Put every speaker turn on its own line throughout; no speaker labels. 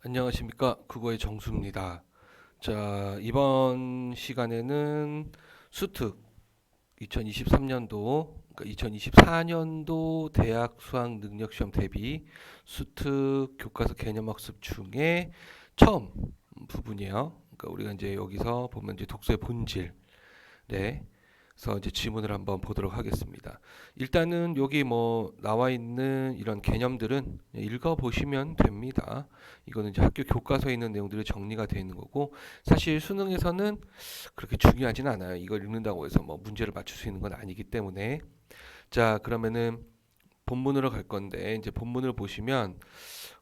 안녕하십니까. 국어의 정수입니다. 자, 이번 시간에는 수특 2023년도, 그러니까 2024년도 대학 수학 능력 시험 대비 수특 교과서 개념 학습 중에 처음 부분이에요. 그러니까 우리가 이제 여기서 보면 이제 독서의 본질, 네. 그래서 이제 지문을 한번 보도록 하겠습니다. 일단은 여기 뭐 나와 있는 이런 개념들은 읽어 보시면 됩니다. 이거는 이제 학교 교과서에 있는 내용들이 정리가 되어 있는 거고, 사실 수능에서는 그렇게 중요하진 않아요. 이걸 읽는다고 해서 뭐 문제를 맞출 수 있는 건 아니기 때문에. 자, 그러면은 본문으로 갈 건데, 이제 본문을 보시면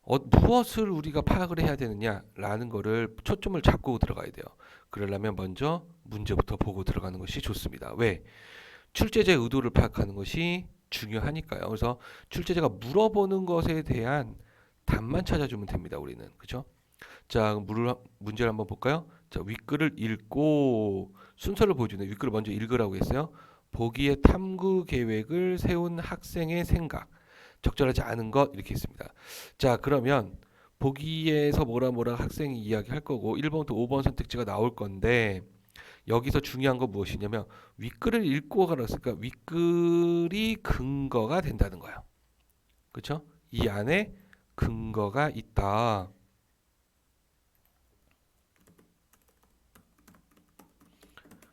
무엇을 우리가 파악을 해야 되느냐라는 거를 초점을 잡고 들어가야 돼요. 그러려면 먼저 문제부터 보고 들어가는 것이 좋습니다. 왜? 출제자의 의도를 파악하는 것이 중요하니까요. 그래서 출제자가 물어보는 것에 대한 답만 찾아주면 됩니다. 우리는. 그죠? 자, 문제를 한번 볼까요? 자, 윗글을 읽고 순서를 보여주네. 윗글을 먼저 읽으라고 했어요. 보기에 탐구 계획을 세운 학생의 생각. 적절하지 않은 것 이렇게 있습니다. 자, 그러면 보기에서 뭐라 학생이 이야기할 거고 1번부터 5번 선택지가 나올 건데 여기서 중요한 건 무엇이냐면 윗글을 읽고 가라 했으니까 윗글이 근거가 된다는 거예요. 그렇죠? 이 안에 근거가 있다.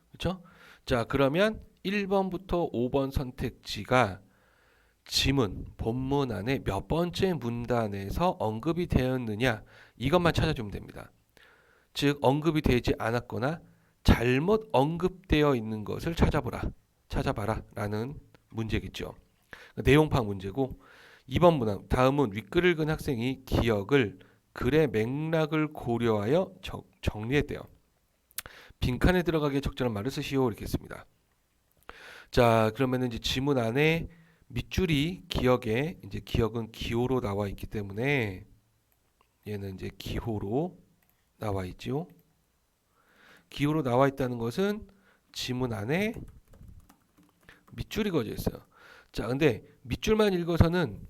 그렇죠? 자, 그러면 1번부터 5번 선택지가 지문, 본문 안에 몇 번째 문단에서 언급이 되었느냐 이것만 찾아주면 됩니다. 즉 언급이 되지 않았거나 잘못 언급되어 있는 것을 찾아봐라 라는 문제겠죠. 내용 파악 문제고 2번 문항 다음은 윗글 읽은 학생이 기억을 글의 맥락을 고려하여 정리했대요. 빈칸에 들어가기에 적절한 말을 쓰시오 이렇게 했습니다. 자, 그러면은 이제 지문 안에 밑줄이 기억에 이제 기억은 기호로 나와 있기 때문에 얘는 이제 기호로 나와 있죠. 기호로 나와 있다는 것은 지문 안에 밑줄이 그어져 있어요. 자, 근데 밑줄만 읽어서는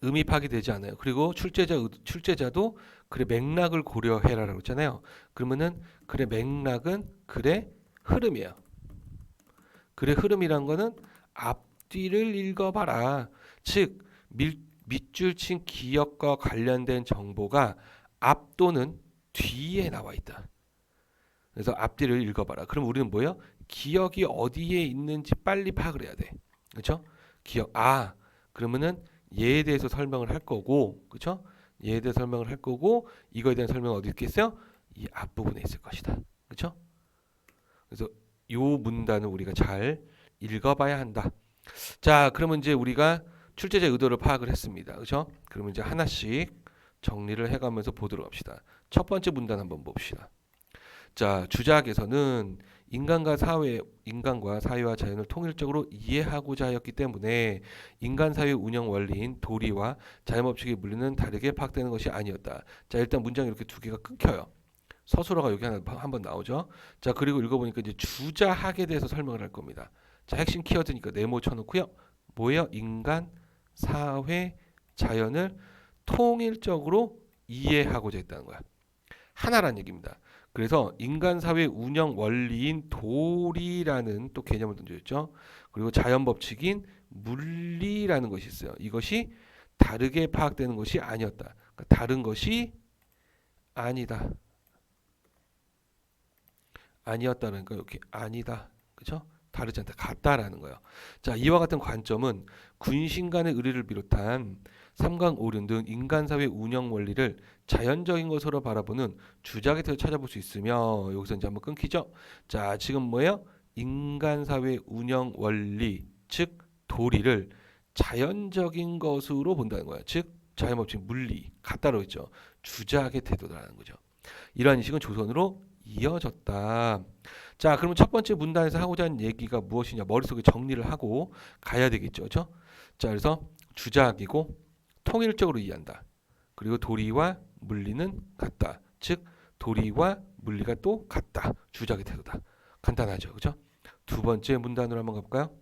의미 파악이 되지 않아요. 그리고 출제자도 글의 맥락을 고려해라라고 했잖아요. 그러면은 글의 맥락은 글의 흐름이에요. 글의 흐름이란 거는 앞뒤를 읽어봐라. 즉 밑줄 친 기억과 관련된 정보가 앞 또는 뒤에 나와 있다. 그래서 앞뒤를 읽어봐라. 그럼 우리는 뭐예요? 기억이 어디에 있는지 빨리 파악을 해야 돼. 그렇죠? 기억. 아, 그러면은 얘에 대해서 설명을 할 거고, 그렇죠? 얘에 대해서 설명을 할 거고, 이거에 대한 설명은 어디 있겠어요? 이 앞부분에 있을 것이다. 그렇죠? 그래서 요 문단을 우리가 잘 읽어봐야 한다. 자, 그러면 이제 우리가 출제자 의도를 파악을 했습니다. 그렇죠? 그러면 이제 하나씩 정리를 해가면서 보도록 합시다. 첫 번째 문단 한번 봅시다. 자, 주작에서는 인간과 사회와 자연을 통일적으로 이해하고자 하였기 때문에 인간 사회 운영 원리인 도리와 자연법칙의 물리는 다르게 파악되는 것이 아니었다. 자, 일단 문장 이렇게 두 개가 끊겨요. 서술어가 여기 하나 한번 나오죠. 자, 그리고 읽어보니까 이제 주자학에 대해서 설명을 할 겁니다. 자, 핵심 키워드니까 네모 쳐놓고요. 뭐예요? 인간, 사회, 자연을 통일적으로 이해하고자 했다는 거야. 하나란 얘기입니다. 그래서 인간 사회 운영 원리인 도리라는 또 개념을 던져줬죠. 그리고 자연 법칙인 물리라는 것이 있어요. 이것이 다르게 파악되는 것이 아니었다. 그러니까 다른 것이 아니다. 아니었다는 거 이렇게 아니다. 그렇죠? 다르지 않다. 같다라는 거예요. 자, 이와 같은 관점은 군신간의 의리를 비롯한 삼강오륜 등 인간사회 운영 원리를 자연적인 것으로 바라보는 주작에 대해서 찾아볼 수 있으며 여기서 이제 한번 끊기죠. 자, 지금 뭐예요? 인간사회 운영 원리, 즉 도리를 자연적인 것으로 본다는 거예요. 즉 자연법칙 물리 같다로 했죠. 주작의 태도라는 거죠. 이러한 인식은 조선으로 이어졌다. 자, 그러면 첫 번째 문단에서 하고자 하는 얘기가 무엇이냐 머릿속에 정리를 하고 가야 되겠죠. 그렇죠? 자, 그래서 주작이고 통일적으로 이해한다. 그리고 도리와 물리는 같다. 즉 도리와 물리가 또 같다. 주작의 태도다. 간단하죠. 그렇죠? 두 번째 문단으로 한번 가볼까요?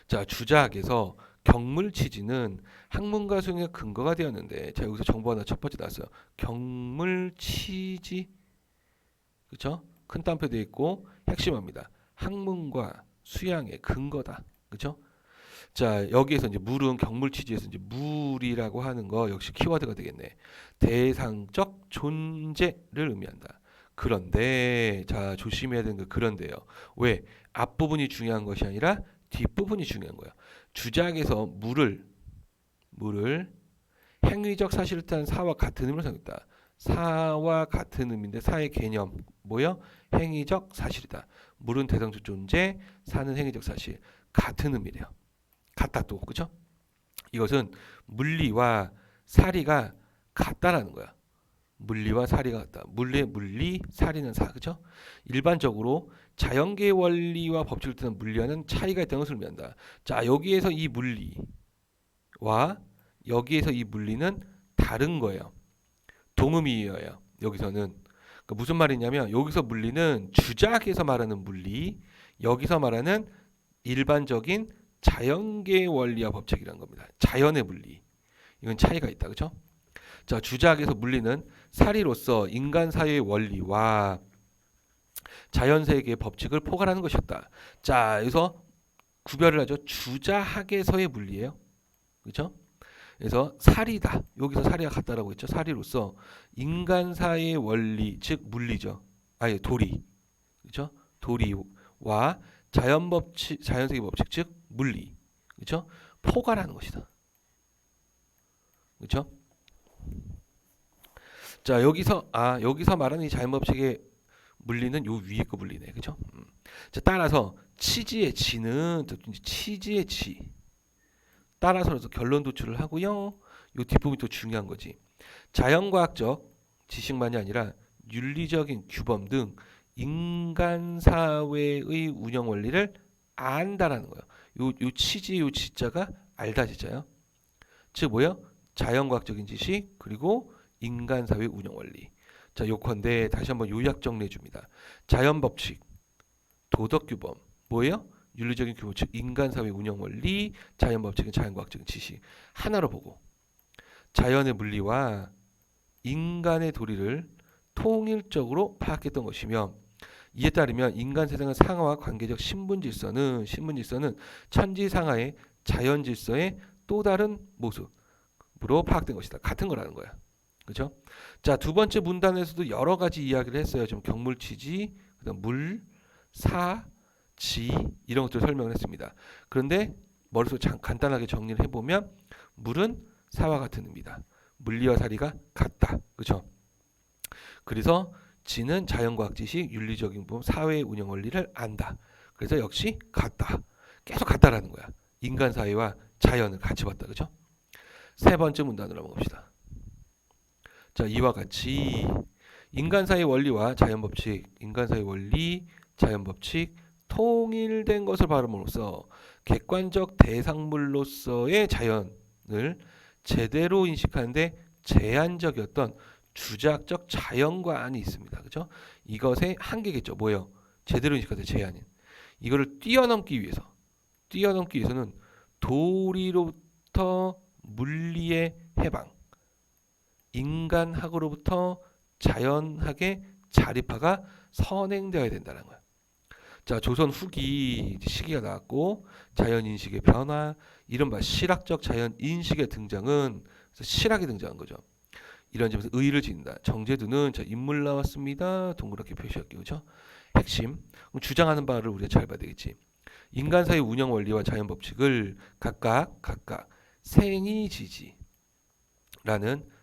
자, 주작에서 경물 취지는 학문과 수행의 근거가 되었는데, 자 여기서 정보 하나 첫 번째 나왔어요. 경물 취지, 그렇죠? 큰 따옴표 되어 있고 핵심합니다. 학문과 수양의 근거다, 그렇죠? 자 여기에서 이제 물은 경물 취지에서 이제 물이라고 하는 거 역시 키워드가 되겠네. 대상적 존재를 의미한다. 그런데 자 조심해야 되는 거 그런데요. 왜? 앞부분이 중요한 것이 아니라 뒷부분이 중요한 거야. 주작에서 물을 행위적 사실을 뜻하는 사와 같은 의미로 사용했다. 사와 같은 의미인데 사의 개념 뭐요? 행위적 사실이다. 물은 대상적 존재, 사는 행위적 사실. 같은 의미래요. 같다 또, 그죠? 이것은 물리와 사리가 같다라는 거야. 물리와 사리가 같다. 물리의 물리, 사리는 사, 그죠? 일반적으로 자연계의 원리와 법칙을 뜻하는 물리와는 차이가 있다는 것을 의미한다. 자, 여기에서 이 물리와 여기에서 이 물리는 다른 거예요. 동의어예요. 여기서는. 그러니까 무슨 말이냐면 여기서 물리는 주작에서 말하는 물리, 여기서 말하는 일반적인 자연계의 원리와 법칙이라는 겁니다. 자연의 물리. 이건 차이가 있다. 그렇죠? 자, 주작에서 물리는 사리로서 인간 사회의 원리와 자연 세계의 법칙을 포괄하는 것이었다. 자, 여기서 구별을 하죠. 주자학에서의 물리예요. 그렇죠? 그래서 사리다. 여기서 사리가 같다라고 했죠. 사리로서 인간 사회의 원리, 즉 물리죠. 아니 도리. 그렇죠? 도리와 자연 법칙, 자연 세계 법칙, 즉 물리. 그렇죠? 포괄하는 것이다. 그렇죠? 자, 여기서 말하는 이 자연 법칙의 물리는 요 위에 거 물리네. 그렇죠? 자, 따라서 치지의 지는 치지의 지. 따라서 결론 도출을 하고요. 요 뒷부분이 또 중요한 거지. 자연과학적 지식만이 아니라 윤리적인 규범 등 인간 사회의 운영 원리를 안다라는 거예요. 요 치지 요 지자가 알다 지자요. 즉 뭐요? 자연과학적인 지식 그리고 인간 사회 운영 원리. 자, 요컨대 다시 한번 요약 정리해 줍니다. 자연 법칙, 도덕 규범, 뭐예요? 윤리적인 규범, 즉 인간 사회 운영 원리, 자연 법칙은 자연과학적인 지식 하나로 보고 자연의 물리와 인간의 도리를 통일적으로 파악했던 것이며 이에 따르면 인간 세상의 상하와 관계적 신분 질서는 천지상하의 자연 질서의 또 다른 모습으로 파악된 것이다. 같은 거라는 거야. 그렇죠? 자, 두 번째 문단에서도 여러 가지 이야기를 했어요. 좀 경물치지, 그다음 물, 사, 지 이런 것들 설명을 했습니다. 그런데 머릿속에 간단하게 정리를 해보면 물은 사와 같은 의미다. 물리와 사리가 같다. 그렇죠? 그래서 지는 자연과학 지식, 윤리적인 부분, 사회 운영 원리를 안다. 그래서 역시 같다. 계속 같다라는 거야. 인간 사회와 자연을 같이 봤다. 그렇죠? 세 번째 문단으로 넘어갑시다. 자, 이와 같이 인간 사회 원리와 자연 법칙, 인간 사회 원리, 자연 법칙 통일된 것을 바람으로써 객관적 대상물로서의 자연을 제대로 인식하는데 제한적이었던 주작적 자연관이 있습니다. 그렇죠? 이것의 한계겠죠. 뭐예요? 제대로 인식하는데 제한인. 이거를 뛰어넘기 위해서는 도리로부터 물리의 해방, 인간학으로부터 자연학의 자립화가 선행되어야 된다는 거야. 자, 조선 후기 시기가 나왔고 자연인식의 변화, 이른바 실학적 자연인식의 등장은 실학이 등장한 거죠. 이런 점에서 의의를 짓는다. 정제두는 자, 인물 나왔습니다. 동그랗게 표시할게요. 그렇죠? 핵심. 그럼 주장하는 바를 우리가 잘 봐야 되겠지. 인간 사회 운영 원리와 자연 법칙을 각각 생이지지라는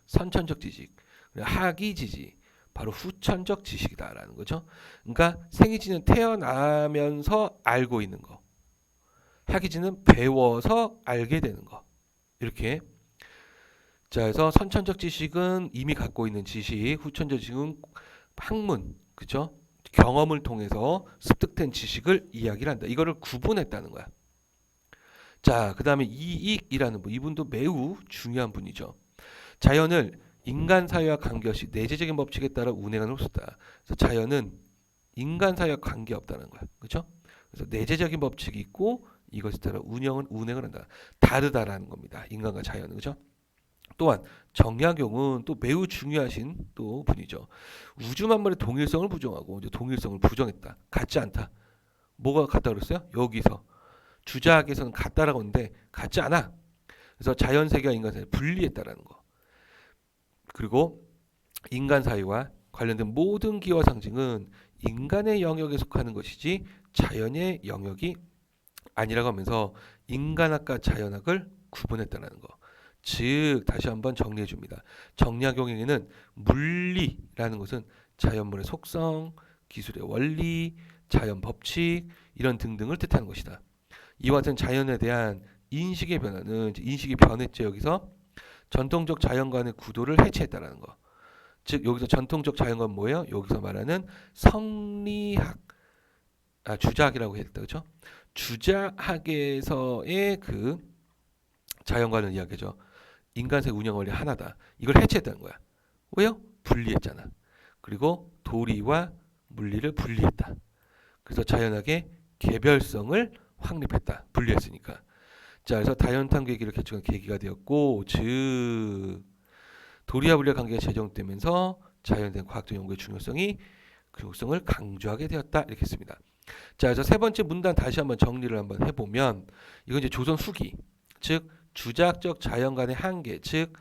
선천적 지식, 하기지지, 바로 후천적 지식이다라는 거죠. 그러니까 생이지는 태어나면서 알고 있는 거, 하기지는 배워서 알게 되는 거. 이렇게. 자, 그래서 선천적 지식은 이미 갖고 있는 지식, 후천적 지식은 학문, 그죠? 경험을 통해서 습득된 지식을 이야기를 한다. 이거를 구분했다는 거야. 자, 그 다음에 이익이라는 분, 이분도 매우 중요한 분이죠. 자연을 인간 사회와 관계없이 내재적인 법칙에 따라 운행하는 흡수다. 그래서 자연은 인간 사회와 관계없다는 거야. 그렇죠? 그래서 내재적인 법칙이 있고 이것에 따라 운행을 한다. 다르다라는 겁니다. 인간과 자연은. 그죠? 또한 정약용은 또 매우 중요하신 또 분이죠. 우주 만물의 동일성을 부정하고 이제 동일성을 부정했다. 같지 않다. 뭐가 같다 그랬어요? 여기서 주자학에서는 같다라고 하는데 같지 않아. 그래서 자연 세계와 인간 사이를 분리했다라는 거. 그리고 인간 사이와 관련된 모든 기와 상징은 인간의 영역에 속하는 것이지 자연의 영역이 아니라고 하면서 인간학과 자연학을 구분했다는 거. 즉 다시 한번 정리해 줍니다. 정약용에게는 물리라는 것은 자연물의 속성, 기술의 원리, 자연 법칙 이런 등등을 뜻하는 것이다. 이와 같은 자연에 대한 인식의 변화는 인식이 변했죠. 여기서 전통적 자연관의 구도를 해체했다라는 거. 즉 여기서 전통적 자연관 뭐예요? 여기서 말하는 성리학, 주자학이라고 했다, 그렇죠? 주자학에서의 그 자연관을 이야기죠. 인간세 운영 원리 하나다. 이걸 해체했다는 거야. 왜요? 분리했잖아. 그리고 도리와 물리를 분리했다. 그래서 자연학의 개별성을 확립했다. 분리했으니까. 자, 그래서 다연탄 계기를 개척한 계기가 되었고, 즉 도리와 물리의 관계가 제정되면서 자연에 대한 과학적 연구의 중요성을 강조하게 되었다. 이렇게 했습니다. 자, 그래서 세 번째 문단 다시 한번 정리를 한번 해보면 이건 이제 조선 후기, 즉 주자학적 자연관의 한계, 즉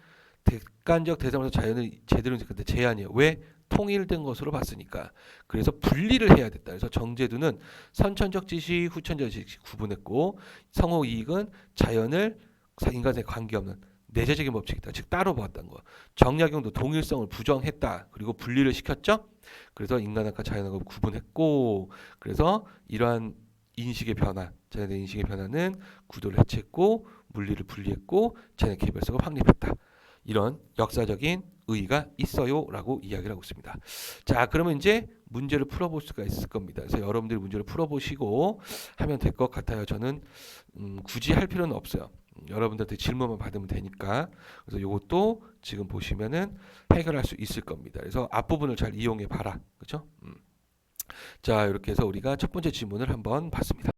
객관적 대상으로서 자연을 제대로 인식할 때 제한이에요. 왜? 통일된 것으로 봤으니까. 그래서 분리를 해야 됐다. 그래서 정제도는 선천적 지식, 후천적 지식 구분했고 성호 이익은 자연을 인간에 관계없는 내재적인 법칙이다. 즉 따로 보았다는 거. 정약용도 동일성을 부정했다. 그리고 분리를 시켰죠. 그래서 인간학과 자연학을 구분했고 그래서 이러한 인식의 변화, 자연의 인식의 변화는 구도를 해체했고 물리를 분리했고 자연의 개별성을 확립했다. 이런 역사적인 의의가 있어요라고 이야기를 하고 있습니다. 자, 그러면 이제 문제를 풀어볼 수가 있을 겁니다. 그래서 여러분들이 문제를 풀어보시고 하면 될 것 같아요. 저는 굳이 할 필요는 없어요. 여러분들한테 질문만 받으면 되니까. 그래서 이것도 지금 보시면은 해결할 수 있을 겁니다. 그래서 앞부분을 잘 이용해 봐라. 그렇죠? 자, 이렇게 해서 우리가 첫 번째 질문을 한번 봤습니다.